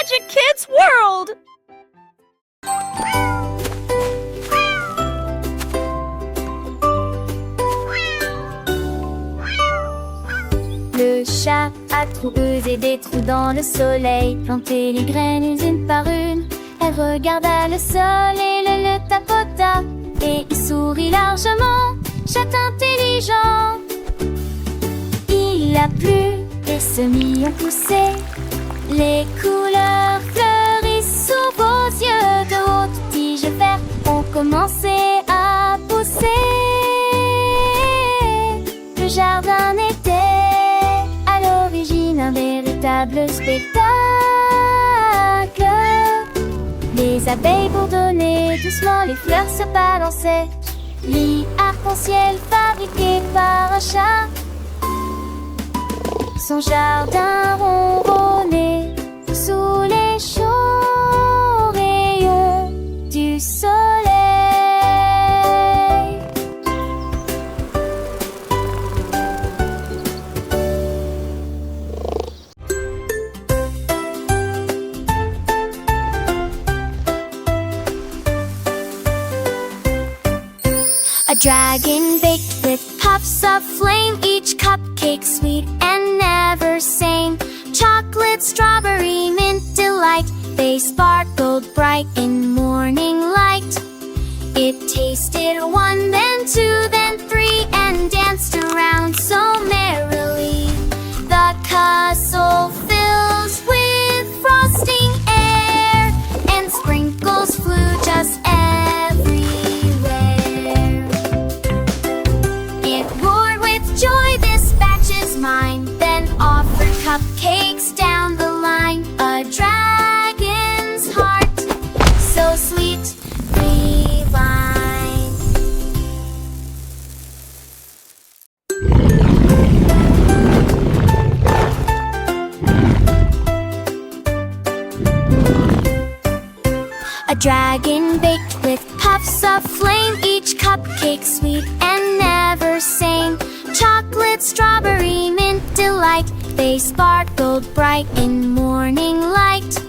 Magic Kids World! Le chat a trouvé des trous dans le soleil, planté les graines une par une. Elle regarda le sol et le tapota, et il sourit largement, chat intelligent. Il a plu, les semis ont poussé, les couleurs fleurissent sous vos yeux. De hautes tiges vertes ont commencé à pousser. Le jardin était à l'origine un véritable spectacle. Les abeilles bourdonnaient, doucement les fleurs se balançaient. Lit arc-en-ciel fabriqué par un chat. Son jardin ronronnait sous les chauds rayons du soleil. A dragon baked with puffs of flame, each cupcake sweet and never same. Chocolate, strawberry, mint delight, they sparkled bright in morning light. It tasted one, then two, then three, and danced around so merrily. The castle fills with frosting air, and sprinkles flew just everywhere. It roared with joy, this batch is mine, then offered cupcakes down the line. A dragon's heart, so sweet, divine. A dragon baked with puffs of flame, each cupcake sweet and never same. Chocolate, strawberry, mint delight, they sparkled bright in morning light.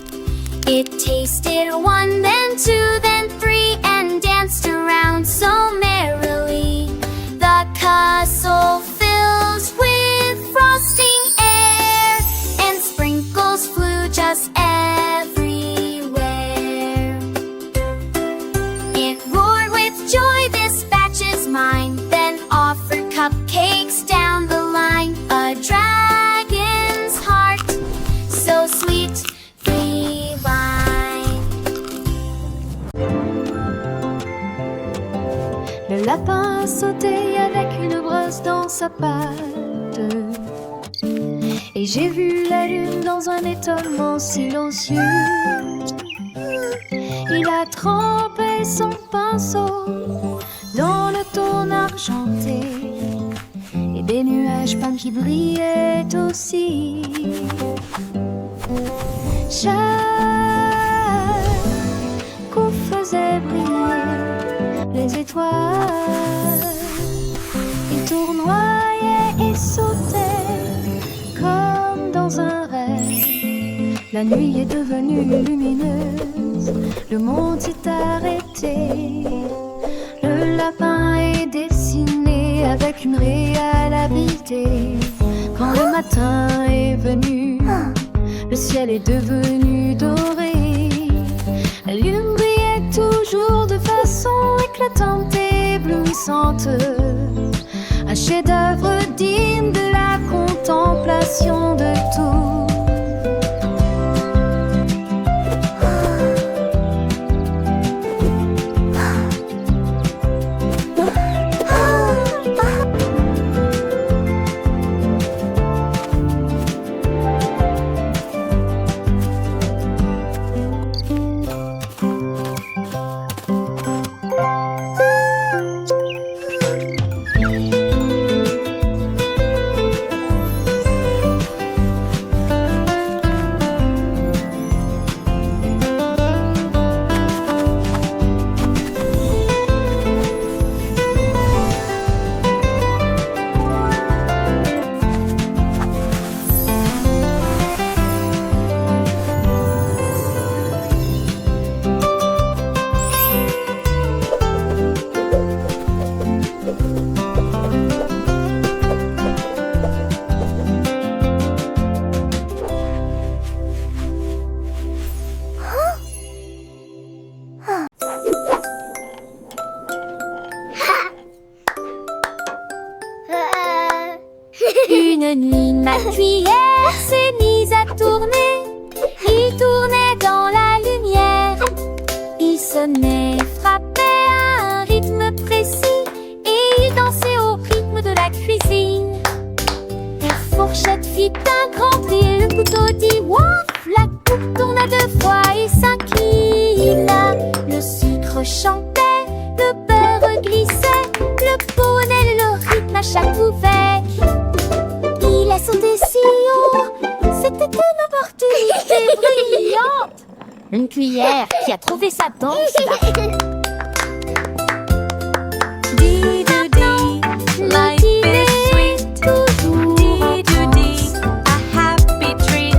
It tasted one, then two, then three, and danced around so merrily. The castle fills with frosting air, and sprinkles flew just everywhere. It roared with joy, this batch is mine, then offered cupcakes down the line. A dragon's heart, so sweet, divine. Le lapin sautait avec une brosse dans sa patte, et j'ai vu la lune dans un étonnement silencieux. Il a trempé son pinceau dans le ton argenté, et des nuages peints qui brillaient aussi. Chaque coup faisait briller les étoiles. Il tournoyait et sautait comme dans un rêve. La nuit est devenue lumineuse, le monde s'est arrêté. Le lapin est dessiné avec une réelle habileté. Quand le matin est venu, le ciel est devenu doré. La lune brillait toujours de façon éclatante et éblouissante. Un chef-d'œuvre digne de la contemplation de tout. Une cuillère qui a trouvé sa danse. Dee-doo-dee, life is sweet. Dee-doo-dee, a happy treat.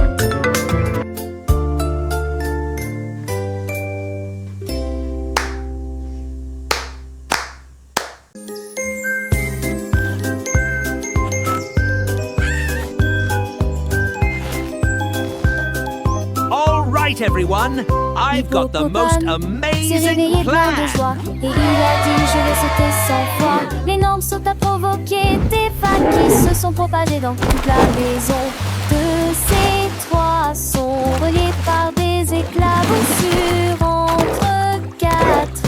All right, everyone. I've got the most S'est amazing réveillé plein de plan. joie et il a dit je vais sauter 100 fois. L'énorme saut a provoqué des vagues qui se sont propagées dans toute la maison. De ces toits sont reliés par des éclaboussures entre 4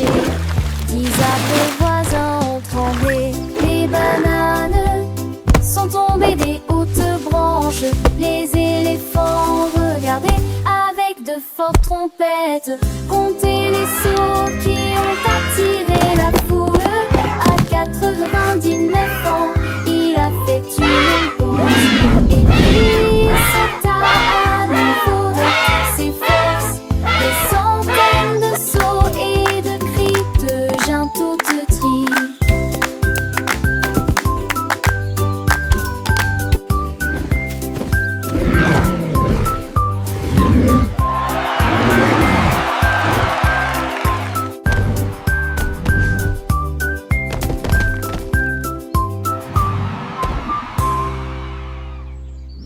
et 10 arbres voisins ont tremblé. Les bananes sont tombées des hautes branches. Les éléphants regardaient avec de fortes trompettes. Comptez les sauts qui ont attiré la foule. À 99 ans, il a fait une pause. Et puis il sauta à nouveau de toutes ses forces. Des centaines de sauts et de cris de gens toutes tristes.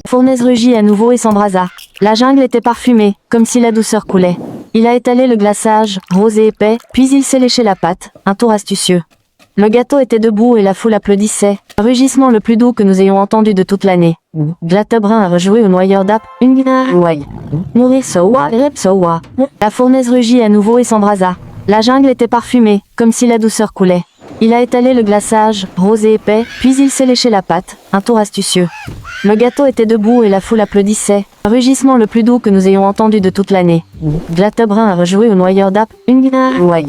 La fournaise rugit à nouveau et s'embrasa. La jungle était parfumée, comme si la douceur coulait. Il a étalé le glaçage, rose et épais, puis il s'est léché la patte, un tour astucieux. Le gâteau était debout et la foule applaudissait, rugissement le plus doux que nous ayons entendu de toute l'année. Glattebrun a rejoué au noyeur d'app, une guitare, ouais. Nourrir sowa, rep sowa. La fournaise rugit à nouveau et s'embrasa. La jungle était parfumée, comme si la douceur coulait. Il a étalé le glaçage, rose et épais, puis il s'est léché la patte, un tour astucieux. Le gâteau était debout et la foule applaudissait, rugissement le plus doux que nous ayons entendu de toute l'année. Glattebrun a rejoué au noyeur d'app, une guitare, ouais.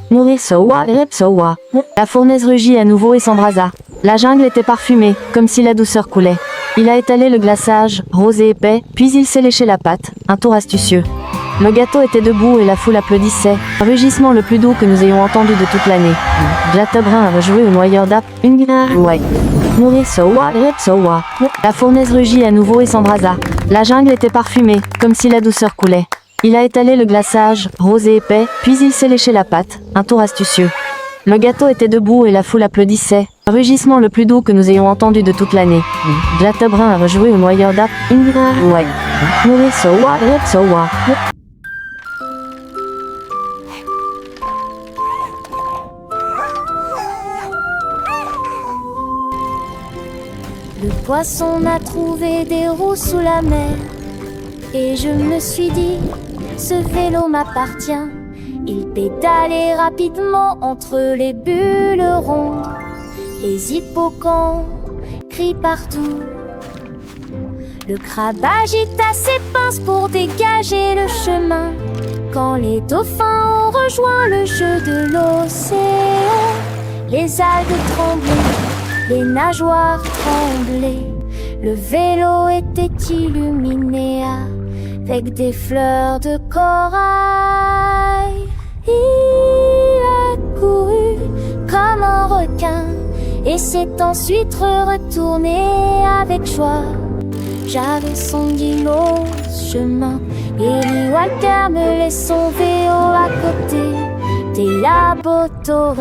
Nourrir sowa, rep sowa. La fournaise rugit à nouveau et s'embrasa. La jungle était parfumée, comme si la douceur coulait. Il a étalé le glaçage, rose et épais, puis il s'est léché la patte, un tour astucieux. Le gâteau était debout et la foule applaudissait, rugissement le plus doux que nous ayons entendu de toute l'année. Glattebrun a rejoué au noyeur d'app, une guitare, ouais. Nourrir sowa, rep sowa. La fournaise rugit à nouveau et s'embrasa. La jungle était parfumée, comme si la douceur coulait. Il a étalé le glaçage, rose et épais, puis il s'est léché la patte, un tour astucieux. Le gâteau était debout et la foule applaudissait, rugissement le plus doux que nous ayons entendu de toute l'année. Glattebrun a rejoué au noyeur d'app, une guitare, ouais. Nourrir sowa, rep sowa. Le poisson a trouvé des roues sous la mer. Et je me suis dit, ce vélo m'appartient. Il pédalait rapidement entre les bulles rondes. Les hippocampes crient partout. Le crabe agita ses pinces pour dégager le chemin. Quand les dauphins ont rejoint le jeu de l'océan, les algues tremblaient, les nageoires tremblaient. Le vélo était illuminé avec des fleurs de corail. Il a couru comme un requin et s'est ensuite retourné avec joie. J'avais son immense chemin et Lee Walker me laisse son vélo à côté des laboratoires.